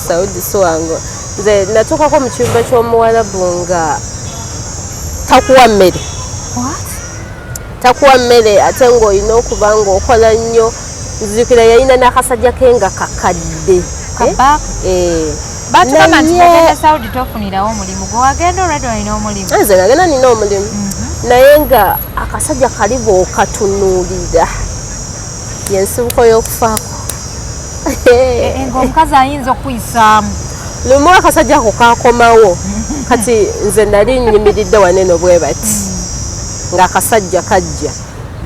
Saudi Swango. Nze natokako mu kiyumba ky'omuwarabu nga takuwa mmere. What? Takuwa mmere ate ng'olina okuba ng'okola nnyo. Nzijukira yalina n'akasajja ke nga kakadde. Kabaka? Batugamba nti bagenda Saudi tofunirawo omulimu. Gwe wagenda olwedde olina omulimu? Nze nagenda nina omulimu. Naye nga akasajja kali bw'okatunuulira y'ensibuko y'okufaako. Ng'omukazi ayinza okuyisaamu. Lumu akasajja ako kakomawo. Kati nze nali nnyimiridde waneno bwe bati. Ng'akasajja kajja.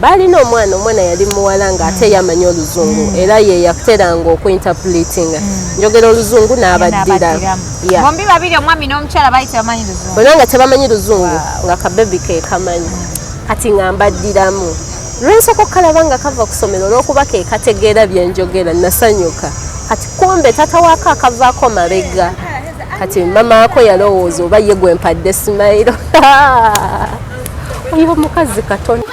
Balina omwana yali muwala ng'ate yamanyi Oluzungu era ye yakuteranga okuinterpretinga. Njogera Oluzungu n'abaddira. Bombi babiri omwami n'omukyala bayita bamanyi Luzungu. Bonna nga tebamanyi Luzungu nga kabebi ke kamanyi. Kati nga mbaddiramu. Lwensoko kalaba nga kava ku ssomero olw'okuba ke kategeera bye njogera nasanyuka. Kati kumbe tata waako akavaako mabega. Kati mama wako yalowooza oba ye gwe mpadde simayiro. Oyo mukazi katono.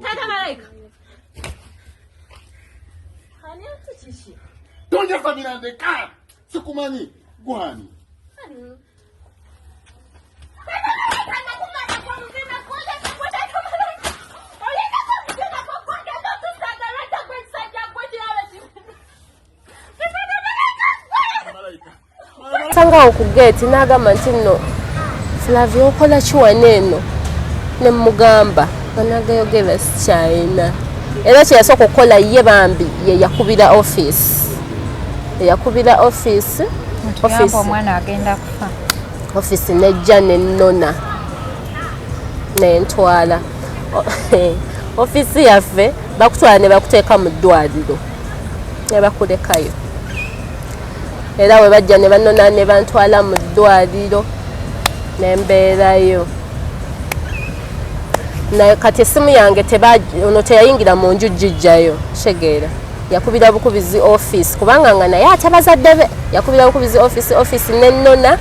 Tata Malaika. Donja famina de ka. Sukumani guhani. Sanga okugeti nagamba nti nno Flavio okola kiwana eno ne mugamba banagayogera sikyayina era kyeyasooka okukola ye bambi ye yakubira office omwana agenda kufa office nejja nennona nentwala office yaffe bakutwala ne bakuteeka mu ddwaliro ne bakulekayo era we bajja ne bannona ne bantwala mu ddwaliro nembeerayo na kati essimu yange ono teyayingira mu nju jijjayo Shegeera yakubira bukubizi office kubanga nga naye ate bazadde be yakubira bukubizi office nennona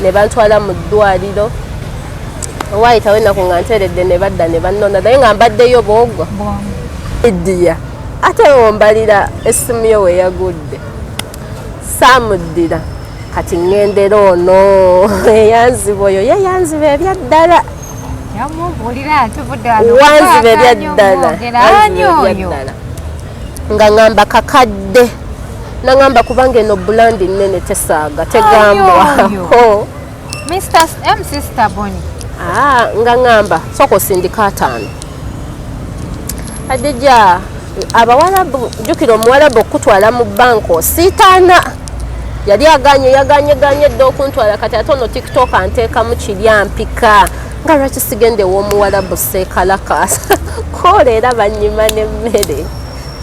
ne bantwala mu ddwaliro waayitawo ennaku nga nteeredde ne badda ne bannona naye nga mbaddeyo boogwa eddiya ate wombalira essimu yo we yagudde saamuddira kati ŋŋendera ono eyanziba oyo ye yanziba ebyaddala wanziba ebyaddala nga ŋŋamba kakadde naŋŋamba kubanga eno bulandi nnene tesaaga tegambwako nga ŋŋamba sooka osindika 5 adija abawalabu jjukira omuwalabu okutwala mu banko siitaana yali yaganye dde okuntwala kati ate ono tiktok anteekamu kiryampika nga lwaki sigende w'omuwalabu seekalakaasa koola era bannyima n'emmere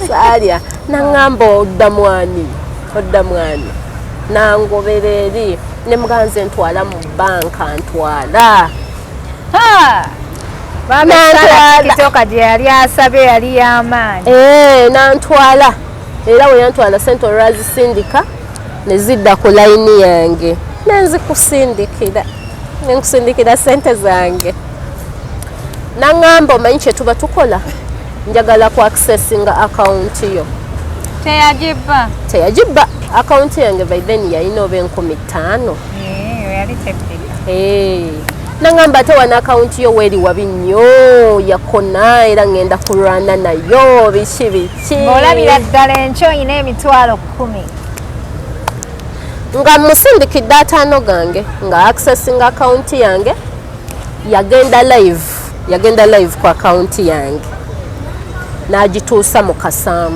saalya naŋŋamba odda mwani nangobera eri ne muganze ntwala mu banka ntwala Toker gye yali asabe yali y'amaanyi. Nantwala era we yantwala Sente olwazisindika ne zidda ku layini yange nenkusindikira sente zange. Naŋŋamba omanyi kye tuba tukola, njagala ku accessinga akawunti yo. Teyagibba akawunti yange by then yalina oba 50,000. Yali tepika. Naŋŋamba ate wana akawunti yo weeri wabi nnyo yakona era ngenda kulwana nayo biki. Ng'olabira ddala enkyo oyina emitwalo 10. Nga musindikidde 5 gange nga accessinga akawunti yange yagenda live ku akawunti yange n'agituusa mu 7.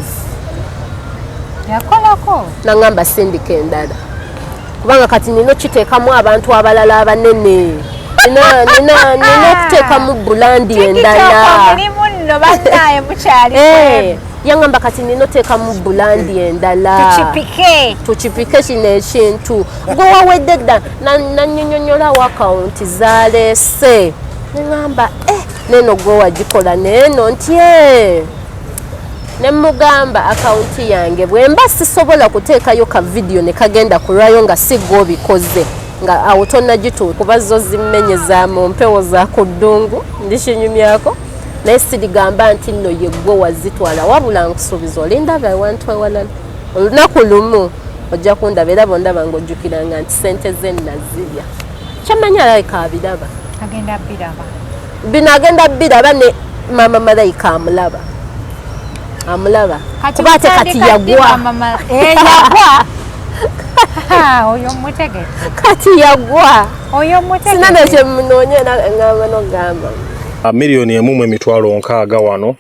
Yakolako? Naŋŋamba sindika endala kubanga kati nina kiteekamu abantu abalala abanene. Nina okuteekamu bulandi endala. Yaŋŋamba kati nina oteekamu bulandi endala. Tukipike kino ekintu. Gwe wawedde dda nannyonnyolawo akawunti zaleese. Naŋŋamba neno gwe wagikola neeno ntye. Ne mugamba akawunti yange bwe mba sisobola kuteekayo ka video ne kagenda kulwayo nga si gwe obikoze nga awo tonnagituuka kuba zo zimmenyeza mu mpewo za ku ddungu ndikinyumyako naye sirigamba nti nno ye gwe wazitwala wabula nkusuubiza olindaba ewantu ewalala olunaku lumu ojja kundaba era bondaba ng'ojjukiranga nti sente ze nazirya kyamanyi Malaika abiraba bino agenda biraba ne Maama Malaika amulaba kuba ate kati yagwa oyo mutege kati yagwa sina nekye munoonya ngamba nogamba miliyoni emu emitwalo 60 wano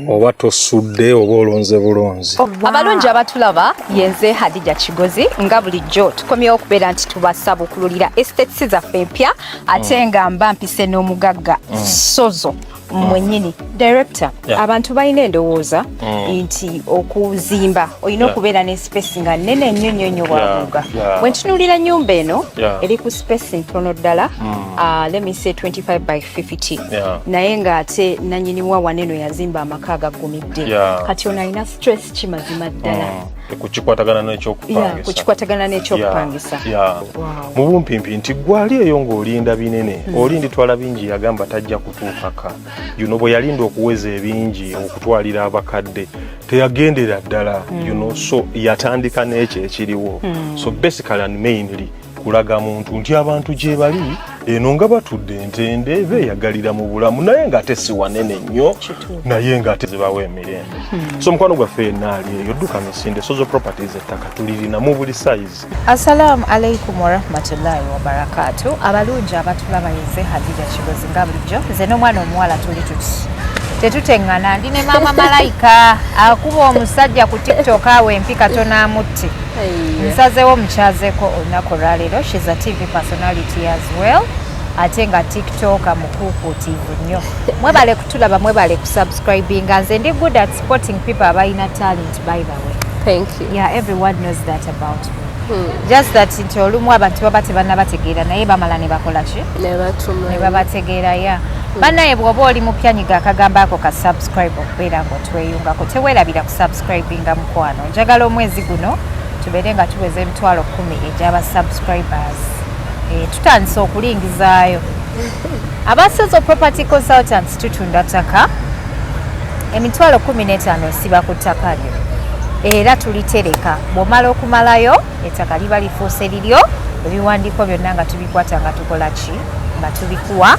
oba tosudde oba olonze bulonzi. Abalungi abatulaba yenze Hadija Kigozi nga bulijjo tukomyewo okubeera nti tubasabukululira estates zaffe empya ate nga mba mpise n'omugagga Sozo mwennyini director. Abantu balina endowooza nti okuzimba olina okubeera ne space nga nnene nnyo bwabuga. Bwe ntunuulira ennyumba eno eri ku space ntono ddala let me say 25 by 50 naye ng'ate nannyiniwa waneno yazimba amaka agagumidde kati ono alina stress kimazima ddala kukikwatagana n'ekyokupangisa mu bumpimpi nti gwali eyo ng'olinda binene olinditwala bingi yagamba tajja kutuukaka bwe yalinda okuweza ebingi okutwalira abakadde teyagendera ddala so yatandika n'ekyo ekiriwo so basically and mainly kulaga muntu nti abantu gye bali eno nga batudde entende beeyagalira mu bulamu naye ng'ate si wanene nnyo naye ng'ate zibawo emirembe so mukwano gwaffe enaali eyo dduka Misinde Sozo Properties ettaka tulirina mu buli size. Assalamu alaikum warahmatullahi wabarakatuh. Abalungi abatulaba yenze Hadija Kigozi nga bulijjo nze n'omwana omuwala tuli tuti tetuteŋŋana ndi ne Maama Malaika akuba omusajja ku TikTok awe empika tonamutti nsazeewo mukyazeeko olunaku olwaleero. She's a TV personality as well ate nga TikTok mukuukuutiivu nnyo. Mwebale kutulaba mwebale kusubscribinga nze ndi good at supporting people abalina talent by the way. Thank you. Yeah, everyone knows that about me. Just that nti olumu abantu baba tebannabategeera naye bamala ne bakola ki ne babategeera ya bannaye bw'oba oli mupyanyiga akagambo ako ka subscribe okubeera ng'otweyungako teweerabira kusubscribinga mukwano. Njagala omwezi guno tubeere nga tuweza emitwalo 10 egy'aba subscribers. Tutandise okulingizaayo. Aba Sozo Property Consultants tutunda ttaka emitwalo 15 siba ku ttaka lyo era tulitereka bw'omala okumalayo ettaka liba lifuuse liryo ebiwandiiko byonna nga tubikwata nga tukola ki nga tubikuwa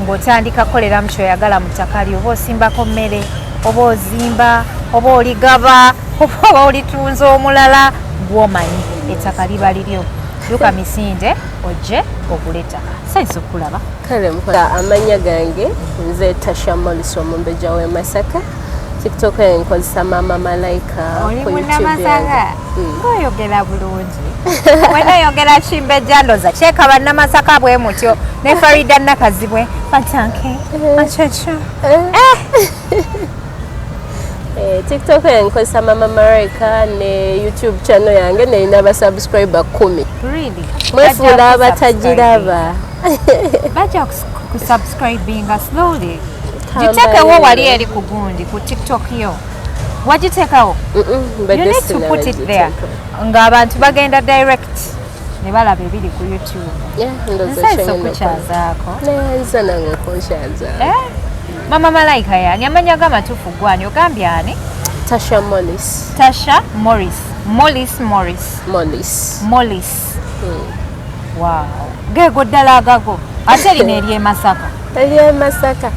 ng'otandika kukoleramu kyoyagala mu ttaka lyo oba osimbako mmere oba ozimba oba oligaba oba olitunza omulala gw'omanyi ettaka liba liryo. Duka Misinde ojje ogule ettaka. Sayinza okulaba kale mukola amanya gange nze Tasha Moliso Mumbeja we Masaka TikTok enkozesa Maama Malaika ku YouTube oyogera bulungi wena yogera Kimbeja ndoza kyeka bannamasaka bwe mutyo ne Farida Nakazibwe batanke achacha TikTok yankozesa Maama Malaika ne YouTube channel yange neyina abasubscriber 10. Really? Mwefula abatagiraba. Baja kusubscribinga slowly. Gitekewo wali eri ku gundi ku TikTok yo. Wagiteekawo? You need to put it there. Ng'abantu bagenda direct ne balaba ebiri ku YouTube. Nsa okukyazaako. Nsa nange okunkyazaako. Maama Malaika yani amannya g'amatuufu gwani ogambye ani? Tasha Morris. Tasha Morris. Morris. Wow. Geego ddala agago. Ate lino ery'e Masaka. Ery'e Masaka.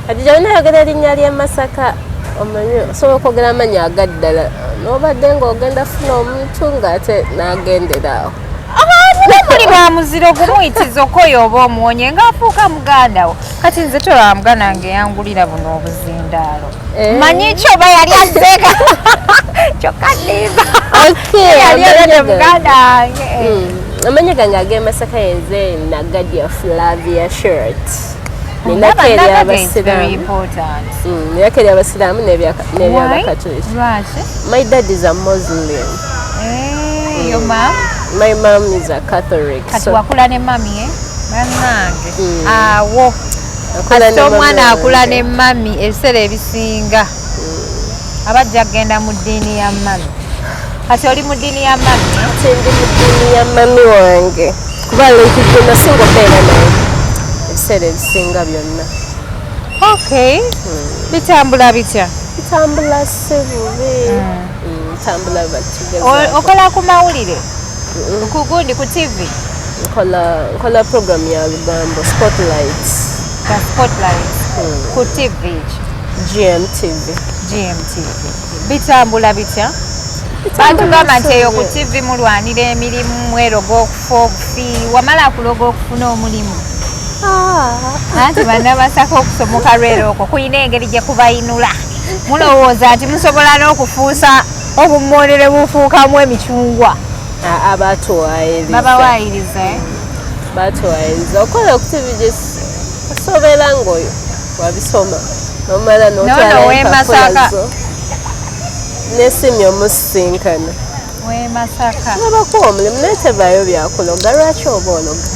Kati gyonna yogera erinnya ly'e Masaka. Omanyi osobola okwogera amannya agaddala. N'obadde ng'ogenda funa omuntu ng'ate n'agendera awo. Muli bwa muziro gumuyitiza okoyo oba omuwonye ng'afuuka muganda wo. Kati nze tolaba muganda wange yangulira buno obuzindaalo. Manyi ki oba yali azzeeka. Kyokka nniiba. Yali azze muganda wange. Amannya gange ag'e Masaka yenze Nagadya Flavia Shirt. Naba is very important. Yakeri abasiraamu n'ebyabakatoliki. My dad is a Muslim. Your mom? My mom is a Catholic. Kati wakula ne mami Bannange. Awo. Kati omwana akula ne mami ebiseera ebisinga. Abajja kgenda mu ddiini ya mami. Kati oli mu ddiini ya mami? Kati ndi mu ddiini ya mami wange. Kuba leekidde nasinga obeera naye. Ebiseera ebisinga byonna. Okay. Bitambula bitya? Bitambula sebubi. Bitambula batugeza. Okola ku mawulire? Ku gundi ku TV? Nkola program ya Lugambo, Spotlight. Spotlight. Ku TV? GMTV. Bitambula bitya? Batugamba nti eyo ku TV mulwanira emirimu mweroga okufa okufi wamala kuloga okufuna omulimu. Anti banna basaka okusomoka lwero okwo kuyina engeri gye kubayinula. Mulowooza nti musobola n'okufuusa obummonere bufuukamu emicungwa. Abatuwaayiriza. Babawaayiriza. Batuwaayiriza. Okola ku TV osobera ng'oyo wabisoma. Nomala n'otwala empapula zo. N'esimu omusisinkana. W'e Masaka. Nabakuwa omulimu naye tebaayo byakuloga lwaki oba ologa.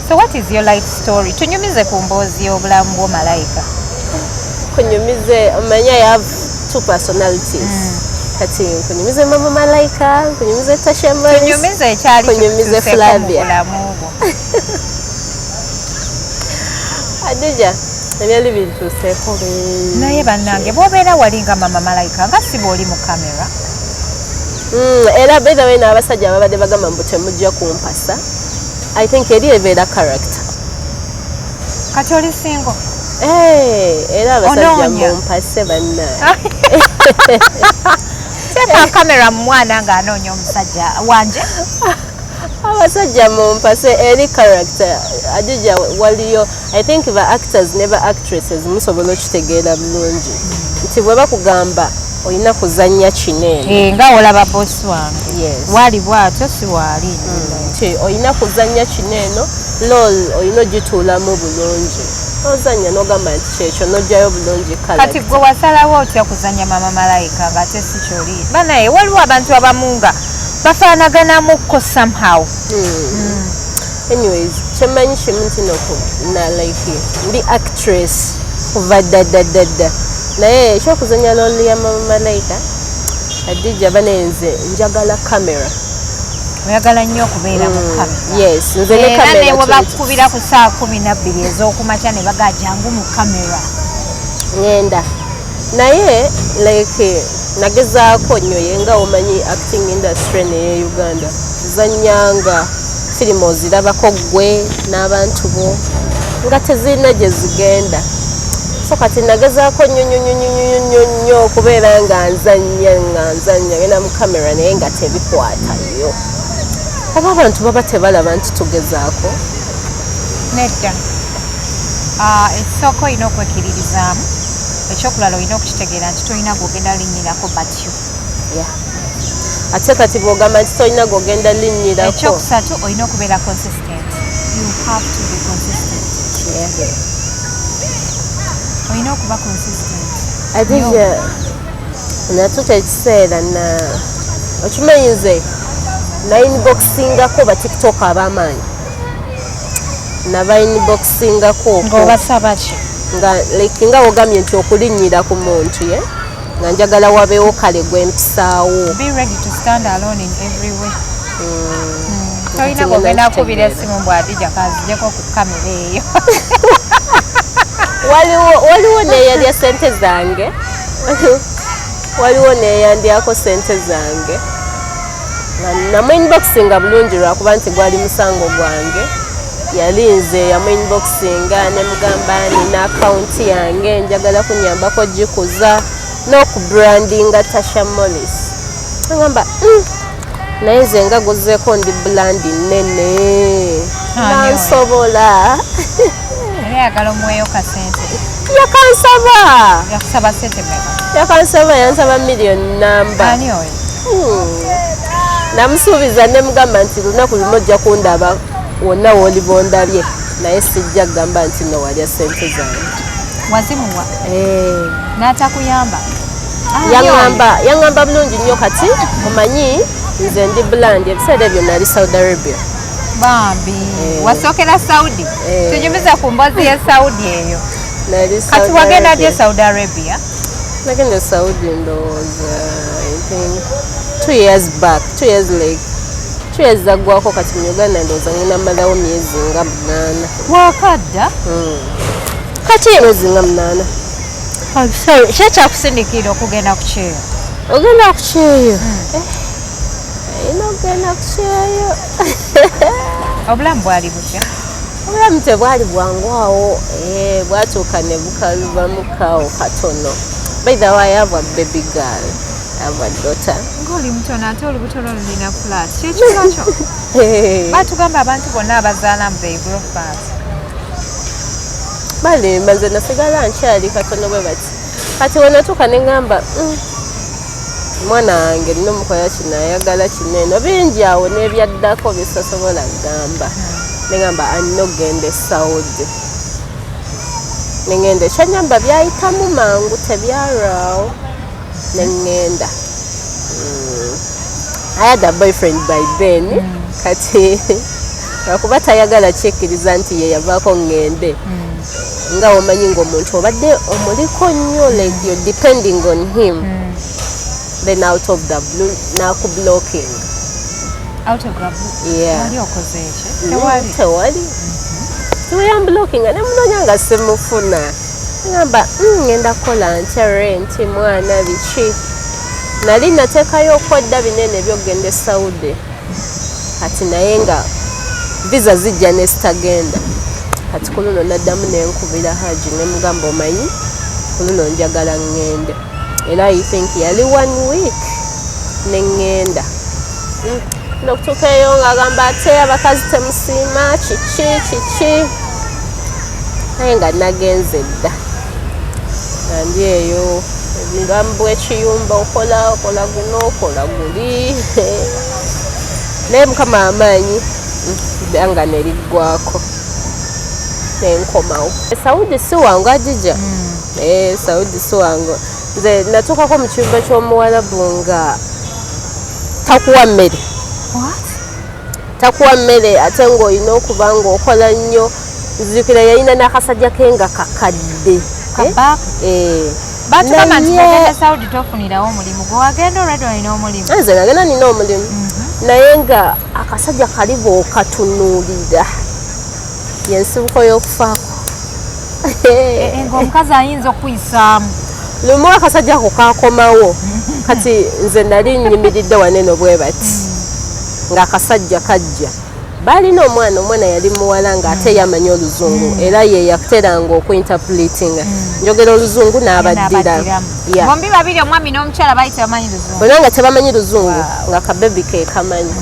So what is your life story? Tunyumize ku mboozi y'obulamu bwo Malaika. Kunyumize omanya I have two personalities. Kati kunyumize Maama Malaika, kunyumize Tasha Morris. Tunyumize ekyali kunyumize Flavia. Adija, ebyali bintuuseeko bingi. Naye bannange bw'obeera wali nga Maama Malaika nga si bw'oli mu kamera. Era by the way n'abasajja ababadde bagamba mbu temujja kumpasa. I think eri ebeera character. Kati oli single? Era abasajja mumpase bannange. Teeka kamera mu mwana ng'anoonya omusajja wanje. Abasajja mumpase eri character. Adija waliyo I think the actors never actresses musobola okitegeera bulungi. Nti bwe bakugamba olina kuzannya kinene. Nga olaba boss wange. Yes. Wali bw'atyo si waali. Nti olina kuzannya kineeno lol olina ogituulamu bulungi. Ozannya n'ogamba nti kyekyo n'ojjayo bulungi kala. Kati gwe wasalawo otya kuzannya Maama Malaika ng'ate si kyoli. Banaye waliwo abantu abamu nga bafaanaganamukko somehow. Anyways, kyemanyi kimu nti na like ndi actress kuva ddaddaddadda. Naye ekyokuzannya looli ya Maama Malaika Adija banenze njagala kamera. Oyagala nnyo okubeera mu kamera. Yes, nze ne kamera. Era ne bakubira ku saa 12 ez'okumakya ne bagajangu mu kamera. Ngenda. Naye like nagezaako nnyo yenga omanyi acting industry ne Uganda. Zanyanga firimu ozirabako ggwe n'abantu bo nga tezirina gye zigenda. So kati nagezaako nnyo okubeera nga nzanya ngenda mu kamera naye nga tebikwatayo. Aba abantu baba tebalaba nti tugezaako. Nedda. Ekisooka olina okwekiririzaamu. Ekyokulala olina okukitegeera nti tolina gw'ogenda linnyirako batyo. Ate kati bw'ogamba nti tolina gw'ogenda linnyirako. Ekyokusatu olina okubeera consistent. You have to be consistent. Olina okuba consistent. Adija natuka ekiseera na okimanyi nze nainboxingako ba tiktok ab'amaanyi nabainboxingako ng'obasaba ki nga wogamye nti okulinnyira ku muntu ye nga njagala wabeewo kale gwempisaawo. Be ready to stand alone in every way. Tolina kugenda kubira essimu bw'adija kazijeko ku kamera eyo. Waliwo neeyalya sente zange. Waliwo neeyandyako sente zange. Namuinboxinga bulungi lwakuba nti gwali musango gwange. Yalinze yamuinboxinga ne mugamba nina akaunti yange njagala kunyambako gikuza n'okubrandinga Tasha Morris. Ngamba naye nze nga guzeeko ndi brandi nnene nansobola. Ayagala omuweeyo kasente. Yakusaba sente mmeka? Yakansaba yansaba million namba. Ani oyo? Namusuubiza ne mugamba nti lunaku lumu ojja kundaba wonna w'oliba ondabye naye sijja kugamba nti no walya sente zange. Wazimuwa? N'atakuyamba? Yaŋŋamba bulungi nnyo kati omanyi nze ndi brand ebiseera ebyo nali Saudi Arabia. Bambi wasookera Saudi? Tunyumiza ku mboozi ya Saudi eyo. Kati wagenda ddi Saudi Arabia? Nagenda Saudi ndowooza I think 2 years back, 2 years like 2 years zaggwako kati mu Uganda ndowooza ngenda mmalawo myezi nga 8. Wakadda? Kati myezi nga 8. Ki ekyakusindikira okugenda ku Kyeyyo? Ogenda ku Kyeyyo? Ayina okugenda ku Kyeyyo. Obulamu bwali butya? Obulamu tebwali bwangu awo. Bwatuuka ne bukalubamukawo katono. By the way, I have a baby girl. I have a daughter. Ng'oli mutono ate olubuto lwo lulina flat. Kyekyo kyo? Batugamba abantu bonna abazaala mu they grow fast. Balimba nze nasigala nkyali katono bwe bati. Kati we natuuka ne ngamba mwana wange nina omukola kino ayagala kinene bingi awo n'ebyaddako bisasobola kugamba. Ne ngamba alina okugenda e Saudi. Ne ngenda ekyanyamba byayitamu mangu tebyalwawo. Ne ngenda. I had a boyfriend by then. Kati lwakuba tayagala kyekkiriza nti ye yavaako ngende. Nga omanyi ng'omuntu obadde omuliko nnyo like you're depending on him. Then out of the blue nakublocking. Out of the blue? Yeah. Wali okoze ki? Tewali. Tiweyamblocking ne munoonya nga simufuna. Ngamba ngenda kukola ntya rent mwana biki. Nali nateekayo okwodda binene by'okugenda e Saudi. Kati naye nga visa zijja ne sitagenda. Kati ku luno naddamu nenkubira Haji ne mugamba omanyi ku luno njagala ngende. Era I think yali 1 week ne ngenda. N'okutuukayo ng'agamba ate abakazi temusiima kiki. Naye nga nagenze dda. Ndi eyo ebigambo ekiyumba okola guno okola guli. Naye Mukama amaanyi ebbanga ne liggwako. Nenkomawo. Saudi si wangu ajija. Saudi si wangu. Nze natuukako mu kiyumba ky'omuwalabu nga takuwa mmere. What? Takuwa mmere ate ng'olina okuba ng'okola nnyo. Nzijukira yalina n'akasajja ke nga kakadde. Kabaka? Batugamba nti ogenda Saudi tofunirawo omulimu. Gwe wagenda already olina omulimu? Nze nagenda nina omulimu. Naye nga akasajja kali bw'okatunuulira yensibuko y'okufaako. Ng'omukazi ayinza okuyisaamu. Lumu akasajja ako kaakomawo. Kati nze nali nnyimiridde wanene bwe bati. Ng'akasajja kajja. Baalina omwana yali muwala ng'ate yamanyi Oluzungu era ye yakuteranga okuinterpretinga. Njogera Oluzungu n'abaddira. Bombi babiri omwami n'omukyala baali tebamanyi Luzungu. Bonna nga tebamanyi Luzungu nga kabebi ke kamanyi.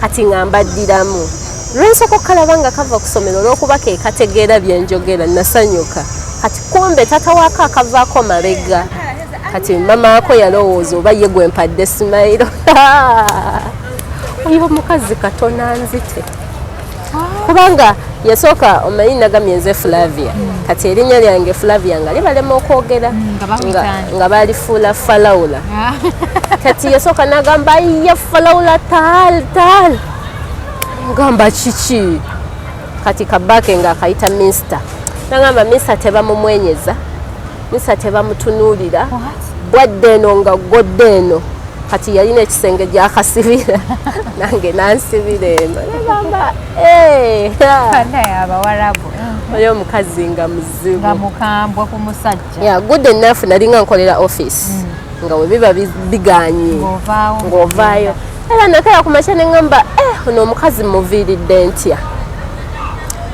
Kati nga mbaddiramu. Lwensoko kalaba nga kava ku ssomero olw'okuba ke kategeera bye njogera nasanyuka. Kati kumbe tata waako akavaako mabega. Kati mama wako yalowooza oba ye gwe mpadde simayiro. Oyo omukazi katono anzite. kubanga yasooka omanyi nagamye nze Flavia kati erinnya lyange Flavia nga libalema okwogera nga balifuula Falawula kati yasooka nagamba ya Falawula tal ngamba kiki kati kabake nga akayita Mr. Nagamba Mr. tebamumwenyeza Mr. tebamutunuulira bwadde eno nga godde eno kati yalina ekisenge gyakasibira nange nansibira eno nagamba abawarabu oyo omukazi nga muzibu nga mukambwe ku musajja ya good enough nalinga nkolera office nga webiba biganye ng'ovaayo era nakera ku makya neŋŋamba ono omukazi muviiridde ntya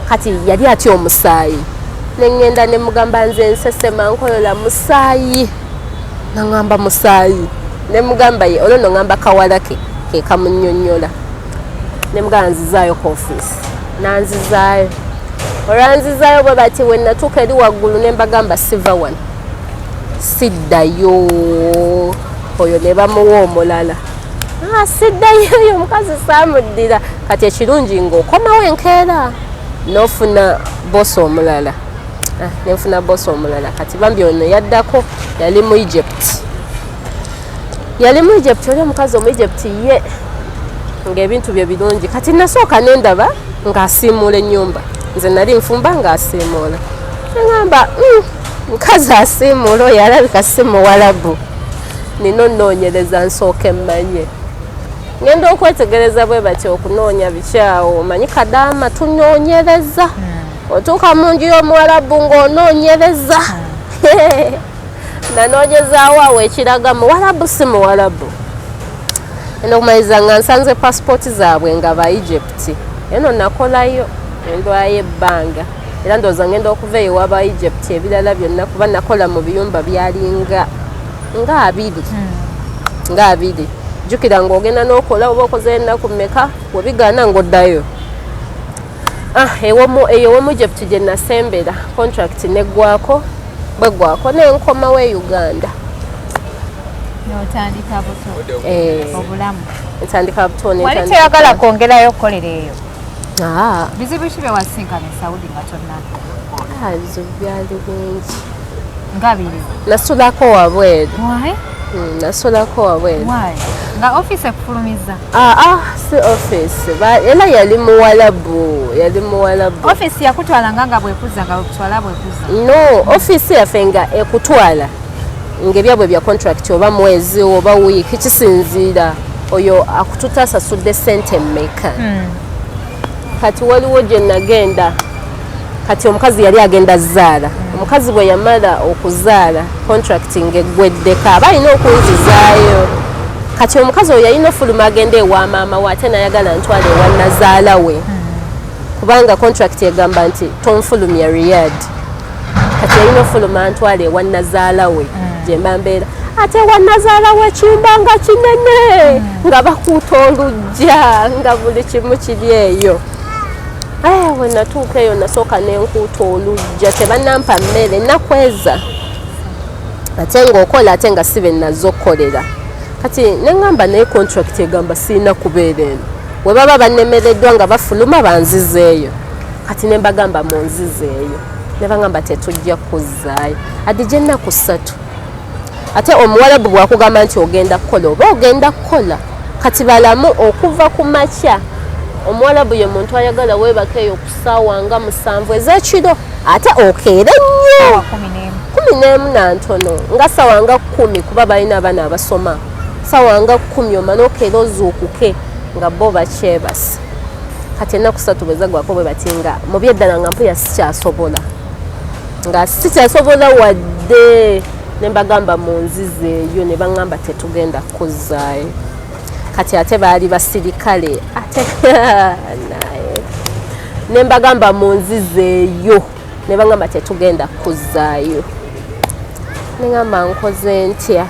kati yali atya omusaayi neŋŋenda ne mugamba nze nsesema nkolola musaayi naŋŋamba musaayi ne mugamba ye olwo noŋŋamba kawala ke kamunnyonnyola ne mugamba nzizaayo ku office nanzizaayo olwanzizaayo bwe bati we natuuka eri waggulu ne mbagamba siva wano siddayo oyo ne bamuwa omulala siddayo oyo omukazi saamuddira kati ekirungi ng'okomawo enkeera n'ofuna bosi omulala nenfuna bosi omulala kati bambi ono yaddako yali mu Egypt oli omukazi omu Egypt ye ng'ebintu bye birungi kati nasooka nendaba ng'asiimuula ennyumba nze nali nfumba ng'asiimuula neŋŋamba mukazi asiimuula oyo alabika si muwalabu nina onnoonyereza nsooke mmanye ngenda okwetegereza bwe bati okunoonya bikyawo omanyi kadaama tunoonyereza otuuka mu nju y'omuwalabu ng'onoonyereza nanoonyezaawo awo ekiraga muwalabu si muwalabu enda okumaliriza nga nsanze pasipooti zaabwe nga ba Egypt eno nakolayo endwayo ebbanga era ndowooza ngenda okuva eyo waba Egypt ebirala byonna kuba nakola mu biyumba byalinga nga abiri jjukira ng'ogenda n'okola oba okoze ennaku mmeka webigaana ng'oddayo eyo w'omu Egypt gye nasembera contract neggwako bweggwako nenkomawo e Uganda n'otandika buto obulamu ntandika buto wali toyagala kwongerayo okukolera eyo bizibu ki bye wasinkana e Saudi nga tonnaba bizibu byali bingi nga biri nasulako wabweru nga office ekufulumiza si office era yali muwalabu office yakutwala nga bwekuza nga bwekutwala bwekuza no office yaffe nga ekutwala ng'ebyabwe bya contract oba mwezi oba wiiki kisinziira oyo akututa asasudde sente mmeka kati waliwo gye nagenda kati omukazi yali agenda zaala omukazi bwe yamala okuzaala contract ng'eggweddeko aba alina okunzizaayo kati omukazi oyo yalina ofuluma agenda ewa maama we ate nayagala ntwala ewa nazaala we kubanga contract egamba nti tonfulumya Riyadh kati yalina ofuluma ntwala ewa nazaala we gye mba mbeera ate ewa nazaala we ekiyumba nga kinene nga bakuuta olujja nga buli kimu kiri eyo we natuuka eyo nasooka nenkuuta olujja tebanampa mmere nakweza ate ng'okola ate nga si be nazo okukolera kati neŋŋamba naye contract egamba sirina kubeera eno we baba bannemereddwa nga bafuluma banzizeeyo kati ne mbagamba munzizeeyo ne bagamba tetujja kuzzaayo adije ennaku 3 ate omuwalabu bwakugamba nti ogenda kukola oba ogenda kukola kati balamu okuva ku makya omuwalabu ye muntu ayagala weebaka eyo ku ssaawa nga 7 ez'ekiro ate okeere nnyo 11 nantono nga ssaawa nga 10 kuba balina abaana abasoma ssaawa nga 10 omane okeera ozuukuke nga bo bakyebasa kati ennaku 3 bwezagwako bwe bati nga mu byeddala nga mpuya sikyasobola wadde ne mbagamba munzizeeyo ne baŋŋamba tetugenda kuzzaayo kati ate baali basirikale ate naye ne mbagamba munzizeeyo ne baŋŋamba tetugenda kuzzaayo ne ŋŋamba nkoze ntya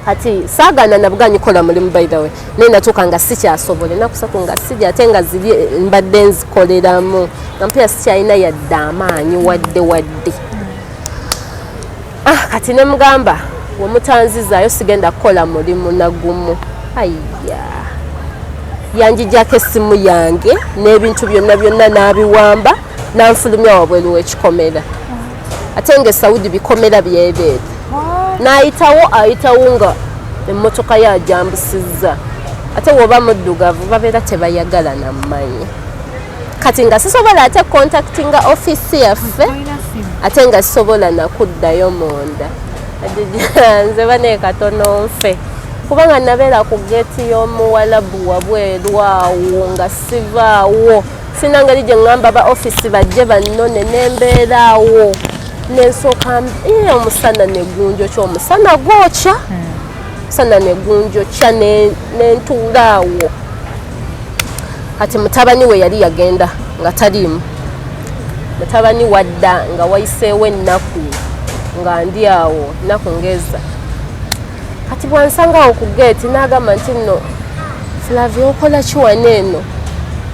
kati saagana nabuganyi kola mulimu by the way naye natuuka nga sikyasobola ennaku 3 nga sijja ate nga ziri mbadde nzikoleramu nga mpya sikyalina yadde amaanyi wadde kati ne mugamba wemutanzizaayo sigenda kukola mulimu nagumu ayya yanjijjako essimu yange n'ebintu byonna n'abiwamba n'anfulumya wabweru w'ekikomera ate nga Saudi bikomera byebeere n'ayitawo nga emmotoka yajambusizza ate woba muddugavu babeera tebayagala nammanyi kati nga sisobola ate contactinga office yaffe ate nga sisobola nakuddayo munda nze bane katono nfe kubanga nabeera ku geeti y'omuwalabu wabweru awo nga sivaawo sina ngeri gye ŋŋamba ba office bajje bannone nembeeraawo nensooka omusana negunjo kyomusana gwokya sana negunjo kya nentuulaawo kati mutabani we yali yagenda nga taliimu mutabani wadda nga wayiseewo ennaku nga ndi awo nnaku ngeza kati bwansangawo ku geeti n'agamba nti nno Flavia okola ki wano eno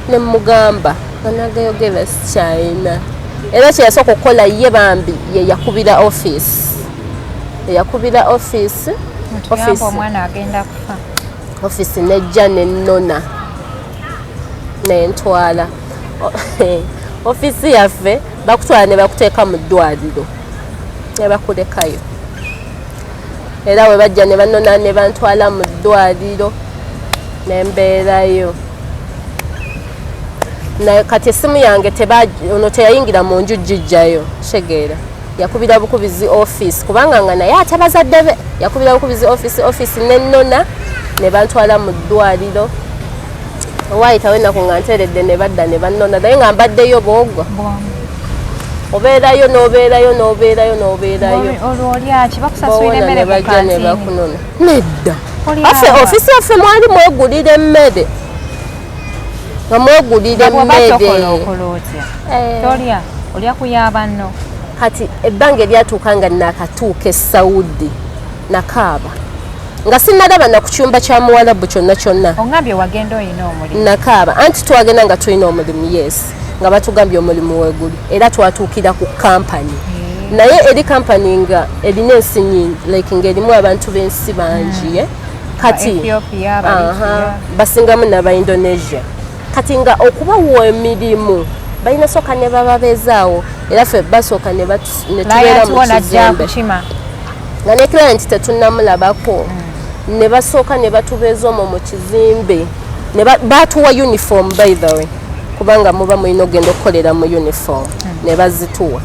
ne mugamba nga nagayogera sikyayina era kye yasooka okukola ye bambi ye yakubira office omwana agenda kufa office nejja nennona nentwala office yaffe bakutwala ne bakuteeka mu ddwaliro ne bakulekayo era we bajja ne bannona ne bantwala mu ddwaliro nembeerayo naye kati essimu yange ono teyayingira mu nju gijjayo kitegeera yakubira bukubizi office kubanga nga naye ate bazadde be yakubira bukubizi office nennona ne bantwala mu ddwaliro waayitawo ennaku nga nteeredde ne badda ne bannona naye nga mbaddeyo boogwa obeerayo n'obeerayo olwo olyaki bakusasulira emmere ku kantini bakunona nedda affe ofisi yaffe mwali mwegulira emmere nga mwegulira emmere tolya olya kuyaba nno kati ebbanga eryatuuka nga nakatuuka Saudi nakaaba nga sinalaba na ku kyumba kya muwalabu kyonna ongambye wagenda oyina omulimu nakaaba anti twagenda nga tulina omulimu yes nga batugambye omulimu weguli era twatuukira ku kampani naye eri kampani nga erina ensi nyingi like ng'erimu abantu b'ensi bangi kati basingamu n'aba Indonesia kati nga okubawa emirimu balina sooka ne bababeezaawo era ffe basooka ne tubeera mu kizimbe nga ne client tetunnamulabako ne basooka ne batubeeza omwo mu kizimbe ne batuwa uniform by the way kubanga muba mulina ogenda okukolera mu uniform ne bazituwa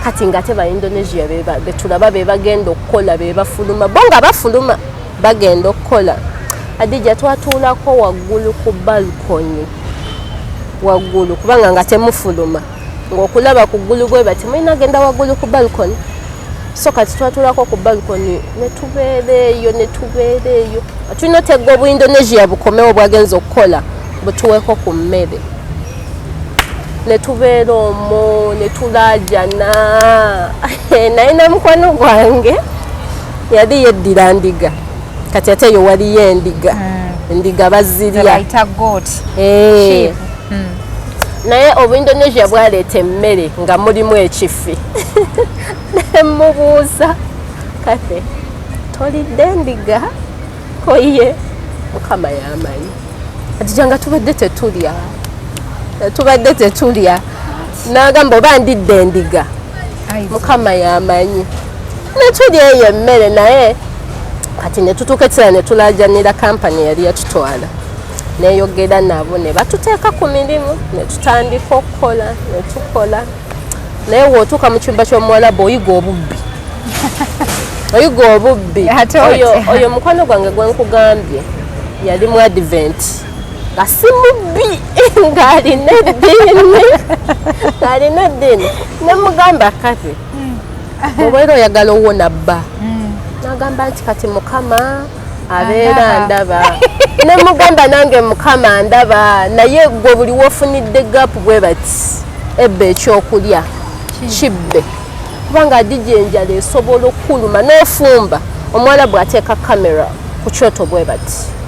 kati nga te ba Indonesia betulaba be bagenda okukola be bafuluma bo nga bafuluma bagenda okukola Adija twatuulako waggulu ku balcony waggulu kubanga nga temufuluma ng'okulaba ku ggulu gwe bati mulina genda waggulu ku balcony so kati twatuulako ku balcony ne tubeereeyo tulina otegga obu Indonesia bukomewo bwagenza okukola butuweeko ku mmere ne tubeera omwo ne tulaajana naye na mukwano gwange yali yeddira ndiga kati ate yo waliyo endiga bazirya naye obu Indonesia bwaleeta emmere nga mulimu ekifi nemubuuza kate tolidde endiga koye mukama yamanyi Adija nga tubadde tetulya n'agamba oba ndidde endiga mukama yamanyi netulya eyo emmere naye kati ne tutuuka ekisera ne tulaajanira kampani yali yatutwala neyogera nabo ne batuteeka ku mirimu ne tutandika okukola ne tukola naye wootuuka mu kyumba ky'omuwalabu oyiga obubbi oyo mukwano gwange gwenkugambye yali mu advent nga si mubbi ng'alina eddiini nemugamba kati obeera oyagala owona bba nagamba nti kati mukama abeera ndaba nemugamba nange mukama ndaba naye gwe buli wofunidde gaapu bwe bati ebba ekyokulya kibbe kubanga Adija enjala esobola okukuluma n'ofumba omuwala bw'ateeka kamera ku kyoto bwe bati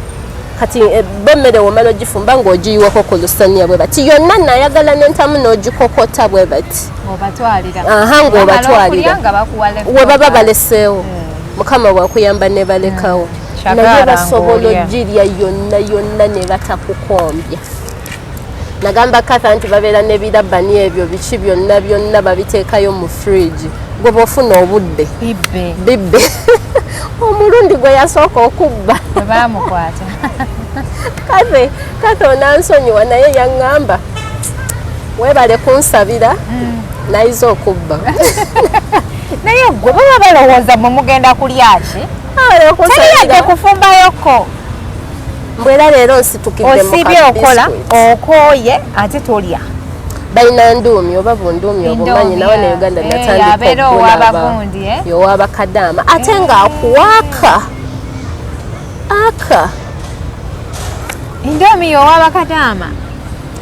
kati bemmere womala ogifumba ng'ogiyiwako ku lusaniya bwe bati yonna nayagala n'entamu n'ogikokota bwe bati ng'obatwalira we baba baleseewo mukama bwakuyamba ne balekawo naye basobola ogirya yonna ne batakukombya. Nagamba Katha nti babeera n'ebirabbani ebyo biki byonna babiteekayo mu fridge. Gwe bw'ofuna obudde bibbe omulundi gwe yasooka okubba baamukwata. Katha onansonyiwa naye yaŋŋamba weebale kunsabira nayiza okubba. Naye gwe baba balowooza mwe mugenda kulya ki? Teriyadde kufumbayoko. Mbwera leero nsitukidde osibye okola okooye ate tolya. Balina nduumi oba bunduumi obumanyi nawe ne Uganda natandika owabagundi yowabakadaama ate ng'akuwaaka indomi yowabakadaama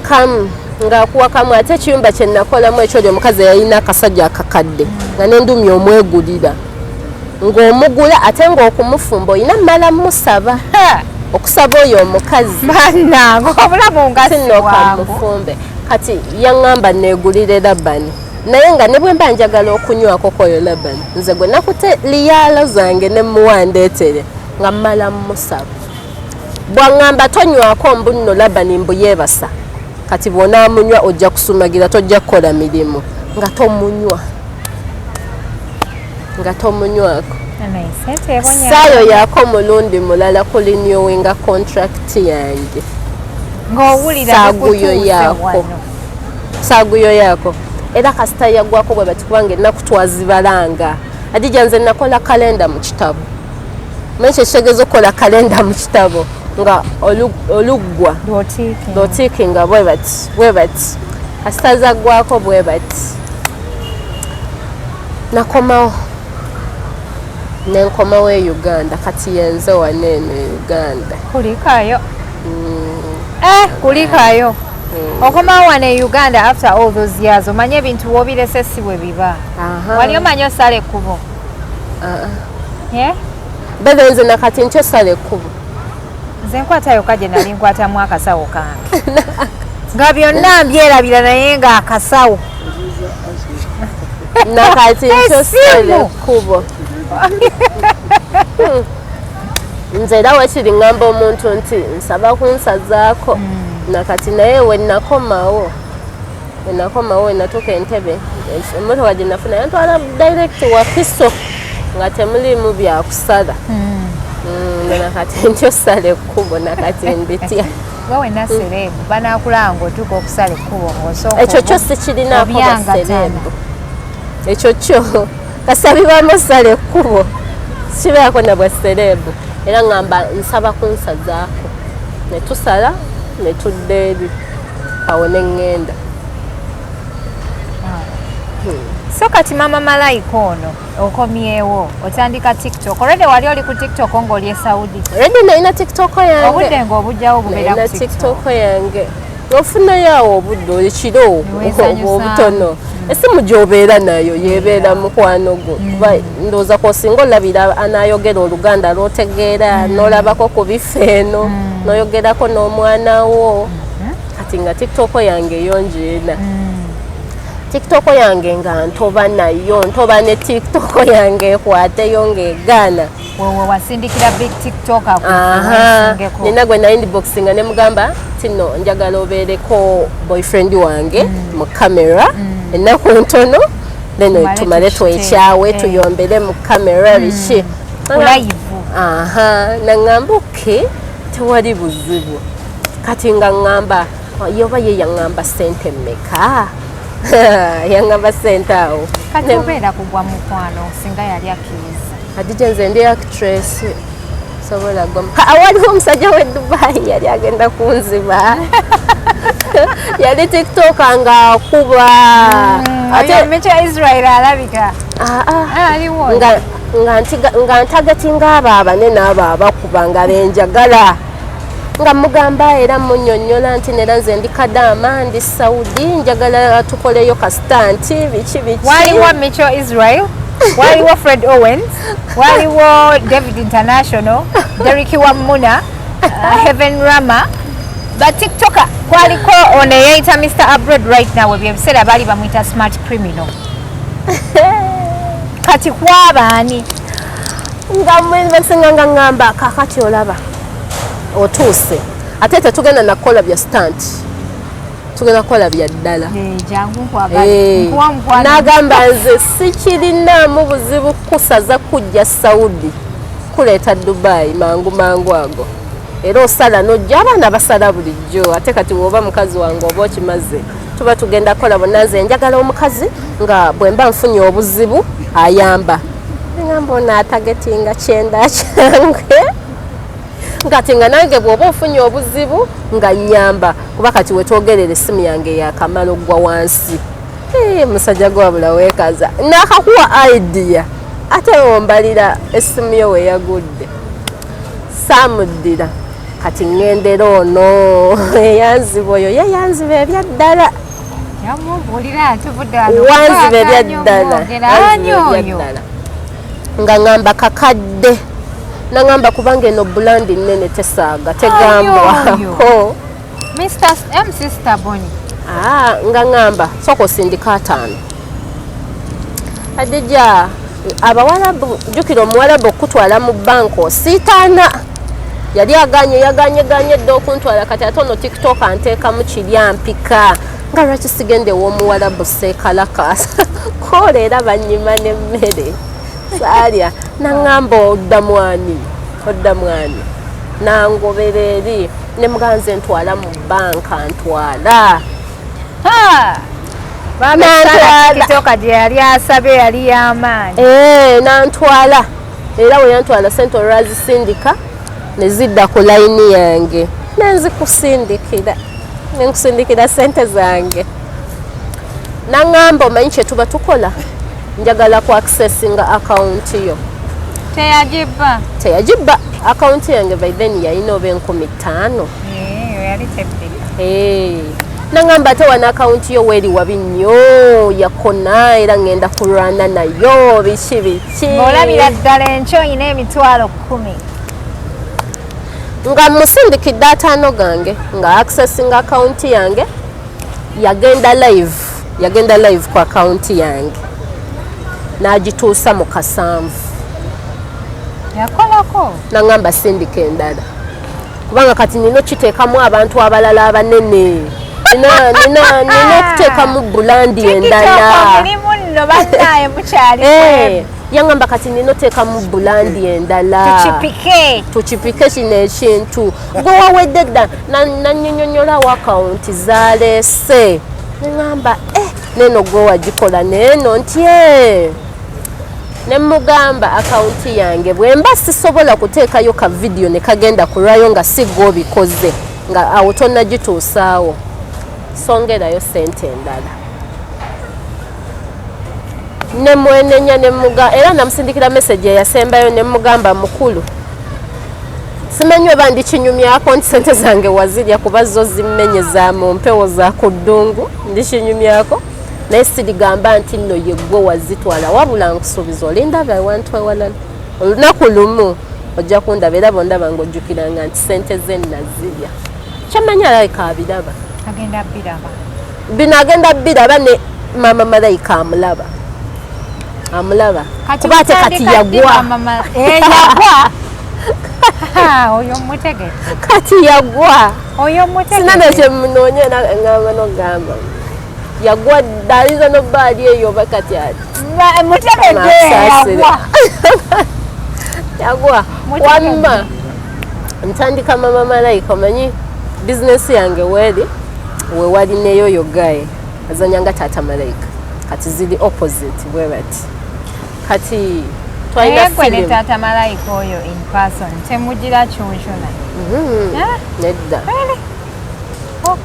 kamu ng'akuwa kamu ate ekiyumba kye nakolamu ekyo omukazi yalina akasajja akakadde nga n'enduumi omwegulira ng'omugula ate ng'okumufumba olina mmala musaba okusaba oyo omukazi bannange obulamu nga siwangu kati yaŋŋamba neegulire labani naye nga ne bwe mba njagala okunywako koyo labani nze gwe nakute liyaalo zange ne muwandeetere nga mmala musaba bwaŋŋamba tonywako mbu nno labani mbu yeebasa kati bw'onaamunywa ojja kusumagira tojja kukola mirimu nga tomunywako saayo yaako mulundi mulala kulinyowinga contract yange saaguyo yaako era kasita yaggwako bwe bati kubanga ennaku twazibalanga adija nze nakola kalenda mu kitabo manyi kyekitegeeza okukola kalenda mu kitabo nga oluggwa lwotiikinga bwe bati kasita zaggwako bwe bati nakomawo nenkomawo e Uganda kati yenze waneeno e Uganda kulikayo okomawo wano e Uganda after all those years omanye ebintu wobirese si bwe biba wali omanyi osala ekkubo bebe nze nakati nti osala ekkubo nze nkwatayo kaje nali nkwatamu akasawo kange nga byonna mbyerabira naye nga akasawo nakati nti osala ekkubo nze era wekiri ŋŋamba omuntu nti nsaba kunsazaako nakati naye wenakomawo wenatuuka entebe emmotoka gye nafuna yantwala direct wakiso nga temulimu byakusala nakati nti osala ekkubo nakati nditya wena serebu banakulanga otuuka okusala ekkubo ekyo kyo sikirinaako baserebu ekyo kyo kasabibwamu osala ekkubo kibaako na bwaserebu era ngamba nsaba kunsazaako netusala netudda eri awo neŋŋenda so kati maama Malaika ono okomyewo otandika TikTok already wali oli ku TikTok ng'oli e Saudi already nalina TikTok yange obudde ng'obujjawo bubeera ku TikTok yange ofunayo awo obudde ekiro obutono esimu gy'obeera nayo yeebeera mukwano gwo kuba ndowooza kwosinga olabira anaayogera Oluganda lw'otegeera n'olabako ku bifo eno n'oyogerako n'omwana wo kati nga TikTok yange yonjeena TikTok yange nga ntoba nayo ntoba ne TikTok yange ekwateyo ng'egaana wewe wasindikira big TikTok nina gwe na inboxinga ne mugamba tino njagala obeereko boyfriend wange mu kamera ennaku ntono leno tumale twekyawe tuyombere mu kamera biki live naŋŋamba oke tewali buzibu kati nga ŋŋamba yoba ye yaŋŋamba sente mmeka yaŋŋamba sente awo kati obeera kugwa mukwano singa yali akkiriza adija nze ndi actress sobola gwa awaliwo omusajja we Dubai yali agenda kunziba yali TikTok nga akuba ate mecha Israel alabika aliwo nga ntagatinga abo abanene abo abakuba nga benjagala nga mugamba era munnyonnyola nti nera nze ndi kadaama ndi Saudi njagala tukoleyo kastanti biki waliwo mecha Israel waliwo Fred Owens waliwo David International Derek Wamuna Heaven Rama ba TikToker kwaliko ono eyayita Mr. Abroad right now ebyebiseera baali bamuyita smart criminal kati kwabaani nga mwenbasinga nga ngamba kakati olaba otuuse ate tetugenda nakukola bya stunt tugenda kukola bya ddala n'agamba nze sikirinaamu buzibu kusaza kujja Saudi kuleeta Dubai mangu ago era osala nojja abaana basala bulijjo ate kati woba mukazi wange oba okimaze tuba tugenda kukola bonna nze njagala omukazi nga bwe mba nfunye obuzibu ayamba ngamba onaatagetinga kyenda kyange ngati nga nange bw'oba ofunye obuzibu nga nyamba kuba kati wetwogerera essimu yange yakamala oggwa wansi musajja gwabula weekaza naakakuwa idea ate ombalira essimu yo weyagudde saamuddira kati ŋŋendera ono eyanziba oyo yeyanziba ebyaddala wanziba ebyaddala nga ŋŋamba kakadde nangamba kubanga eno bulandi nnene tesaaga tegambwako nga ŋŋamba sooka osindika 5 adija abawalabu jjukira omuwalabu okutwala mu banka osiitaana yali yaganye dde okuntwala kati ate ono tiktok anteekamu kiryampika nga lwaki sigende w'omuwalabu seekalakaasa koola era banyima n'emmere saalya naŋŋamba odda mwani nangobera eri ne muganze ntwala mu banka ntwala tikitoka gye yali asabe yali y'amaanyi nantwala era we yantwala sente olwazisindika ne zidda ku layini yange nenkusindikira sente zange naŋŋamba omanyi kye tuba tukola njagala ku accessinga akawunti yo teyagibba akawunti yange by then yalina oba 15,000 naŋŋamba ate wana akawunti yo weeri wabi nnyo yakona era ŋŋenda kulwana nayo biki ng'olabira ddala enkyo oyina emitwalo 10 nga musindikidde 5 gange nga accessinga akawunti yange yagenda live ku akawunti yange n'agituusa mu 7 yakolako naŋŋamba sindika endala kubanga kati nina kiteekamu abantu abalala abanene nina okuteekamu bulandi endala yaŋŋamba kati nina oteekamu bulandi endala tukipike kino ekintu gwe wawedde dda nannyonnyolawo akawunti zaleese neŋŋamba neno gwe wagikola neeno ntye ne mugamba akawunti yange bwe mba sisobola kuteekayo ka vidiyo ne kagenda kulwayo nga si gwe obikoze nga awo tonnagituusaawo songerayo sente endala ne mwenenya era namusindikira message eyasembayo ne mugamba mukulu simanyi oba ndikinyumyako nti sente zange wazirya kuba zo zimmenyeza mu mpewo za ku ddungu ndikinyumyako naye sirigamba nti nno ye gwe wazitwala wabula nkusuubiza olindaba ewantu ewalala olunaku lumu ojja kundaba era bondaba ng'ojjukiranga nti sente ze nazirya kyamanyi Malaika abiraba bino agenda biraba ne maama Malaika amulaba kuba ate kati yagwa kati yagwa sinana kyemunoonya ngamba nogamba yagwa daliza nobaali eyo oba kati ati yagwa wamma ntandika maama Malaika omanyi bizinesi yange wewali neyoyo gaye azanyanga taata Malaika kati ziri opposite bwe bati kati twalina film taata Malaika oyo in person temugira kyonshona nedda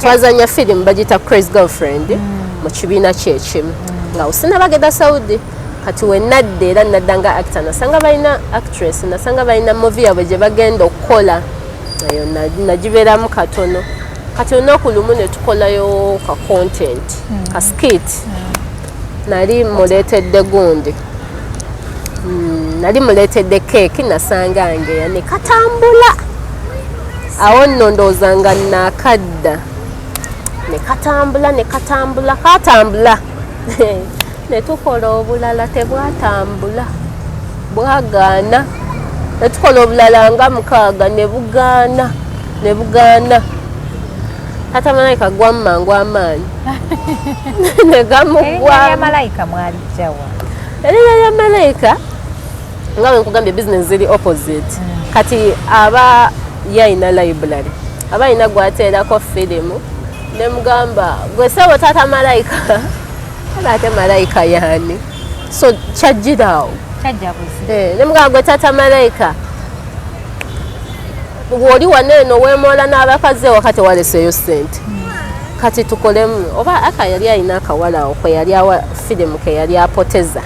twazanya film bagita Crazy Girlfriend mu kibiina kyekimu nga usina bagenda Saudi kati wenadde era naddanga actor nasanga balina actress nasanga balina movie yabwe gye bagenda okukola nayo nagibeeramu katono kati olunaku lumu ne tukolayo ka content ka skit nali muleetedde gundi nali muleetedde keeki nasanga ngeya ne katambula awo nno ndoozanga naakadda ne katambula ne tukola obulala tebwatambula bwagaana ne tukola obulala nga 6 ne bugaana Tata Malaika gwammangu amaanyi ne gamugwa Malaika mwali jawa ya Malaika nga bwe nkugambye business ziri opposite kati aba yaina library aba ina gwateerako firimu ne mugamba gwe sebo Tata Malaika ate Malaika yani so kyajjirawo ne mugamba gwe Tata Malaika woli waneeno weemoola n'abakazi wakati waleseeyo ssente kati tukolemu oba aka yali alina akawala awo kwe yali awa firimu ke yali apoteza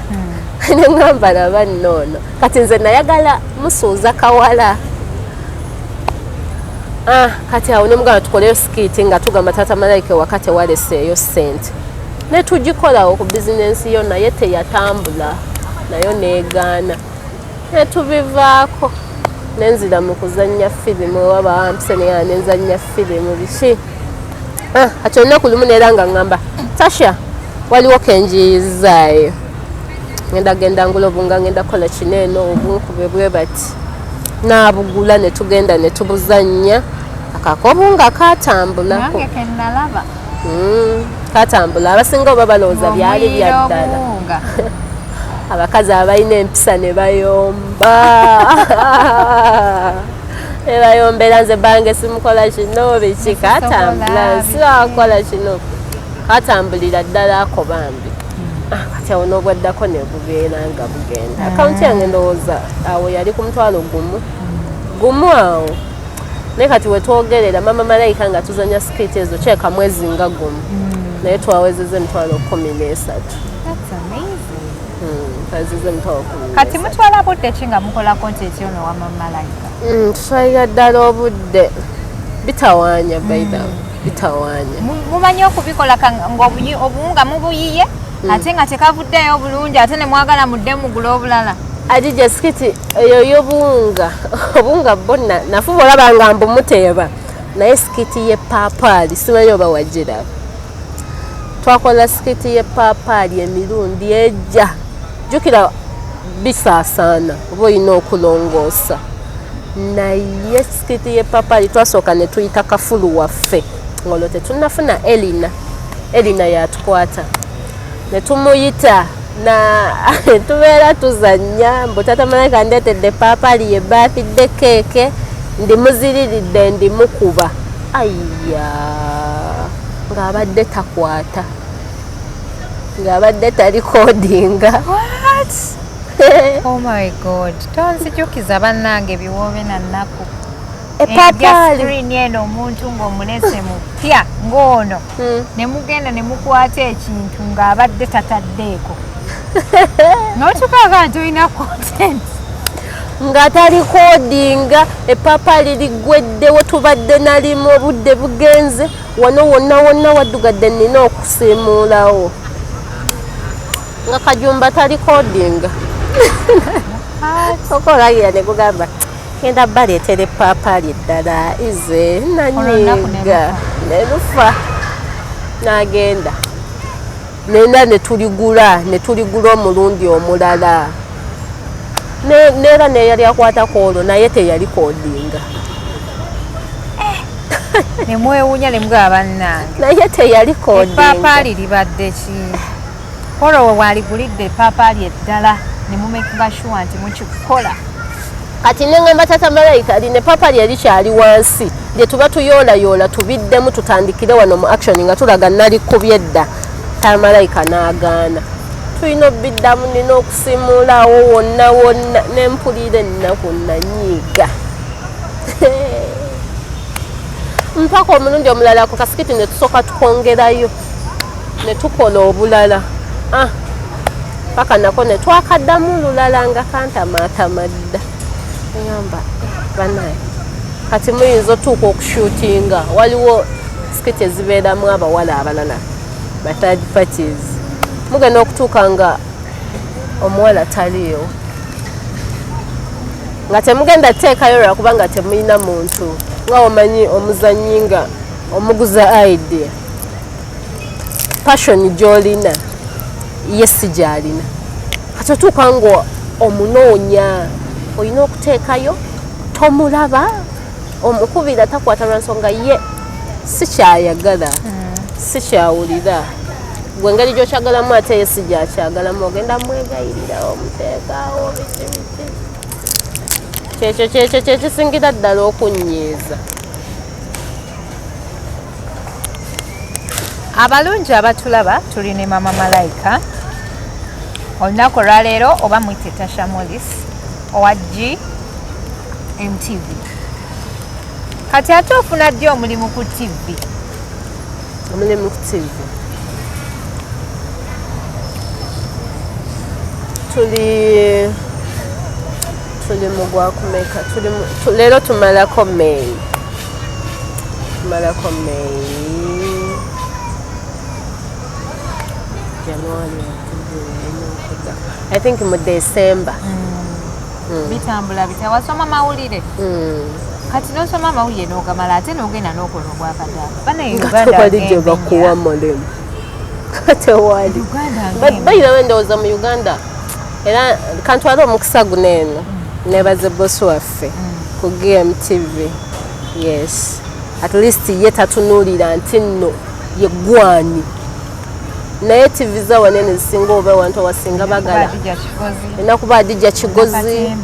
ne ngamba laba nnoono kati nze nayagala musuuza kawala kati awo ne mugamba tukoleyo sikiiti nga tugamba Tata Malaika wakati waleseeyo ssente ne tugikolawo ku bizinensi yo naye teyatambula nayo neegaana ne tubivaako nenzira mu kuzannya firimu waba wampise neya nenzannya firimu biki ati olunaku lumu neera nga ngamba Tasha waliwo kenjiyizaayo genda ngula obunga ngenda kukola kineeno obunkube bwe bati naabugula ne tugenda ne tubuzannya akakobunga katambula katambula abasinga oba balowooza byali byaddala abakazi abalina empisa ne bayomba ebayombera nze bange simukola kino biki katambula nsiwakola kino katambulira ddala ako bambi kati awo n'obwaddako ne bubeera nga bugenda akawunti yange ndowooza awo yali ku mutwalo gumu awo naye kati wetwogerera Maama Malaika nga tuzanya sikiiti ezo kyeka mwezi nga gumu naye twawezeza emitwalo 13 kati mutwala budde ki nga mukola kontenti ono wa Maama Malaika tutwalira ddala obudde bitawaanya baida bitawaanya mumanyi okubikola obuwunga mubuyiye ate nga tekavuddeyo bulungi ate ne mwagala mudde mugula obulala ajija sikiti eyo y'obuwunga bonna nafuba olaba nga mbumuteeba naye sikiti y'epaapaali simanyi oba wagiraba twakola sikiti y'epaapaali emirundi ejja jjukira bisaasaana oba olina okulongoosa naye sikiti y'epaapaali twasooka ne tuyita kafulu waffe ng'olwo tetunnafuna Elina yatukwata ne tumuyita tubeera tuzannya mbu Tata Malaika ndeetedde paapaali ye baafidde keeke ndimuziriridde ndimukuba ayya ng'abadde takwata ng'abadde talikodinga oh my god tonzijukiza bannange biwoobe na nnaku epaapaali eno omuntu ng'omulese mupya ng'ono ne mugenda ne mukwata ekintu ng'abadde tataddeeko n'otukaaga nti olina content nga talikodinga epaapaali liggweddewo tubadde nalimu obudde bugenze wano wonna waddugadde nina okusiimuulawo nga Kajumba talikodinga okolagira ne gugamba genda baleetera epaapaali eddala ize nanyiga nelufa n'agenda nenda ne tuligula omulundi omulala neera neyali akwatako olwo naye teyali kodinga nemwewuunya ne mugaba bannange naye teyali kodinga epaapaali libadde ki olwo waaligulidde epaapaali eddala ne mumekinga sure nti mukikola kati neŋŋamba Tata Malaika lino epaapaali erikyali wansi lye tuba tuyoolayoola tubiddemu tutandikire wano mu action nga tulaga nalikubye dda Tata Malaika n'agaana tulina obiddamu nina okusimuulaawo wonna nempulira ennaku nanyiiga mpaka omulundi omulala ku kasikiti ne tusooka tukongerayo ne tukola obulala paka nako ne twakaddamu lulala nga kantamaatama dda ngamba banaye kati muyinza otuuka okushuutinga waliwo sikiti ezibeeramu abawala abalala ba third parties mugenda okutuuka nga omuwala taliyo nga temugenda teekayo lwakubanga temulina muntu nga omanyi omuzannyi nga omuguza idea passion gy'olina ye si gy'alina kati otuuka nga omunoonya olina okuteekayo tomulaba omukubira takwata lwa nsonga ye sikyayagala sikyawulira gwe engeri gyokyagalamu ate ye sijakyagalamu ogenda mwegayirira omuteekaawo kyekyo kyekisingira ddala okunyiiza. Abalungi abatulaba tuli ne Maama Malaika olunaku olwaleero oba mwite Tasha Molis owa GMTV. Kati ate ofuna ddi omulimu ku TV? Omulimu ku TV tuli mu gwakumeka leero tumalako May January I think mu December bitambula bitya wasoma mawulire kati nosoma mawulire n'ogamala ate n'ogenda n'okola ogwakadaala bana bakuwa mulimu tewali bayira wendowooza mu Uganda era kantwala omukisa guno eno nebaze bosi waffe ku GMTV. Yes, at least ye tatunuulira nti nno ye gwani naye TV za wanene zisinga oba wantu awasinga bagala olina kuba Adija Kigozi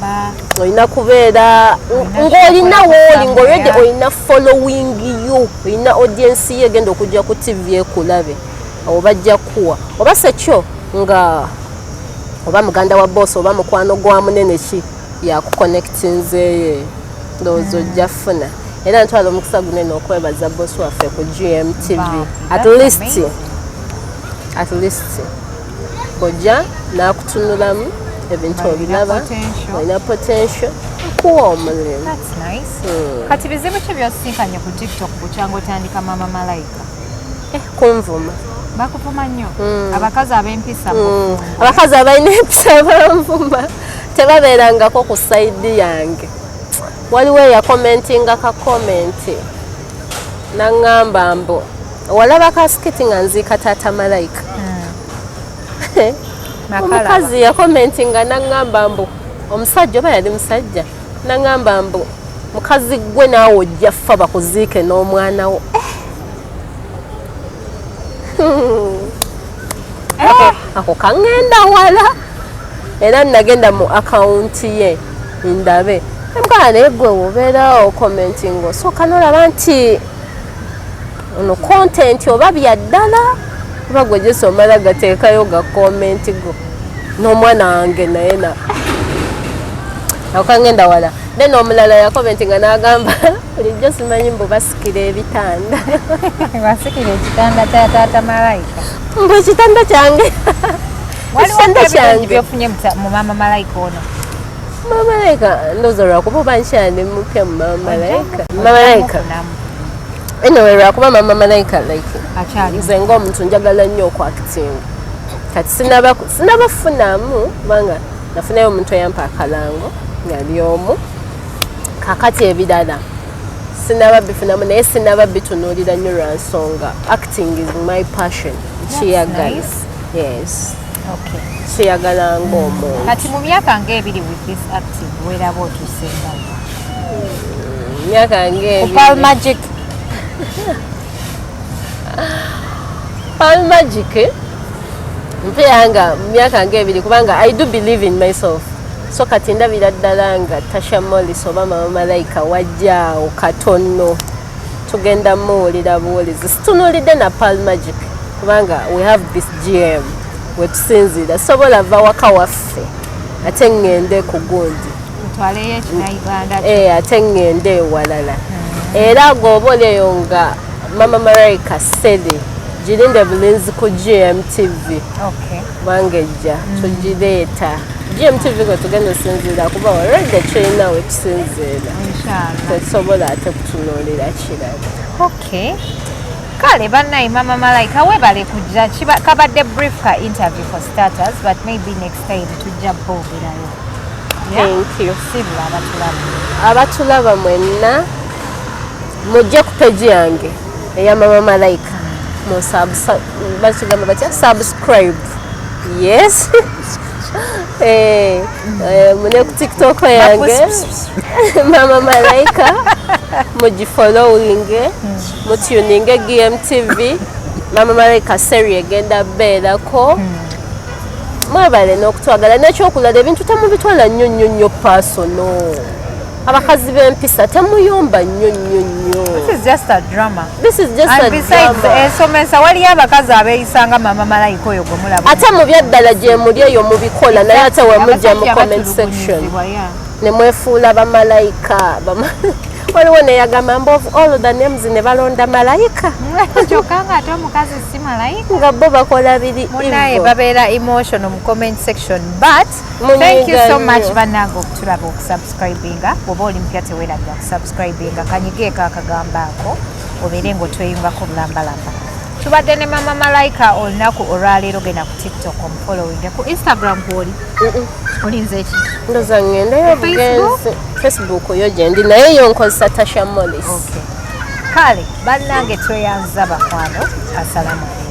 olina kubeera ng'olina wooli ng'olwedde olina following yo olina audience ye egenda okujja ku TV ekulabe abo bajja kuwa oba sekyo nga oba muganda wa boss oba mukwano gwa munene ki yakuconnectinzeye ndowooza ojja funa era ntwala omukisa gunene okwebaza boss waffe ku GMTV. At least ojja n'akutunulamu ebintu obiraba olina potential kuwa omulimu. Kati bizibu ki by'osisinkanye ku TikTok bukyanga otandika Maama Malaika? Kunvuma bakuvuma nnyo abakazi ab'empisa abakazi abalina empisa banvuma tebabeerangako ku sayidi yange. Waliwo eyakomentinga kakomenti naŋŋamba mbu walaba kasikiti nga nziika taata Malaika. Omukazi yakomentinga naŋŋamba mbu omusajja oba yali musajja naŋŋamba mbu mukazi gwe naawe ojja ffa bakuziike n'omwana wo. Ako kaŋŋenda wala era nagenda mu akawunti ye ndabe emukala naye gwe wobeerawo commenting osooka nolaba nti ono content oba byaddala oba gwe gyesi omala gateekayo gakomenti go n'omwana wange naye ako kaŋŋenda wala. Then omulala yakomentinga n'agamba bulijjo simanyi mbu basikira ebitanda. Basikira ekitanda kya taata Malaika? Mbu ekitanda kyange waliwo ebirungi byofunye mu Maama Malaika ono? Maama Malaika ndowooza lwakuba oba nkyali mupya mu Maama Malaika. Maama Malaika anyway lwakuba Maama Malaika nze ng'omuntu njagala nnyo okwakitinga kati sinabafunamu kubanga nafunayo omuntu eyampa akalango ngali omu kakati ebirala sinaba bifunamu naye sinaba bitunuulira nnyo lwa nsonga acting is my passion kiyagala. Yes, kiyagala ng'omuntu. Kati mu myaka ng'ebiri with this acting weeraba otusengayo? Myaka ng'ebiri Pearl Magic Pearl Magic mpeyanga myaka ng'ebiri kubanga I do believe in myself. So kati ndabira ddala nga Tasha Molis oba Maama Malaika wajjaawo katono tugenda muwulira buwulizi situnuulidde na Pearl Magic kubanga we have this GM wetusinzira sobola va waka waffe ate ŋŋende ku gundi ntwaleyo ekinayuganda ate ŋŋende ewalala era g'oba olieyo nga Maama Malaika seri girinde bulinzi ku GMTV kubanga ejja tugireeta GMTV gwe tugenda osinziira kuba already tulina we tusinziira tetusobola ate kutunuulira kirala. Kale bannaye Maama Malaika weebale kujja kabadde brief ka interview for starters but maybe next time tujja boogerayo. Thank you. Sibula abatulaba mwenna mujje ku page yange eya Maama Malaika bakigamba batya subscribe. Yes. mune ku TikTok yange Maama Malaika mugifollowinge mutuninge GMTV Maama Malaika seri egenda beerako mwebale n'okutwagala n'ekyokulala ebintu temubitwala nnyo personal abakazi b'empisa temuyomba nnyo. This is just a drama. And besides, ensomesa waliyo abakazi abeeyisanga Maama Malaika oyo gwe mulaba. Ate mu byaddala gye muli eyo mubikola naye ate wemujja mu comment section ne mwefuula bamalayika. Waliwo neyagamba mbu of all the names ne balonda Malaika. Kyokka nga ate omukazi si Malaika. Nga bo bakola biri munaye babeera emotional mu comment section, but thank you so much bannange okutulaba okusubscribinga. Bw'oba oli mpya teweerabira kusubscribinga kanyigeeko akagamba ako obeere ng'otweyungako bulambalamba. Tubadde ne Maama Malaika olunaku olwaleero genda ku TikTok omufollowinge. Ku Instagram kwoli olinze ki? Ndoza ngendeyo bugenzi Facebook yo gyendi naye yo nkozesa Tasha Morris. Kale bannange tweyanza bakwano. Assalamu alaikum.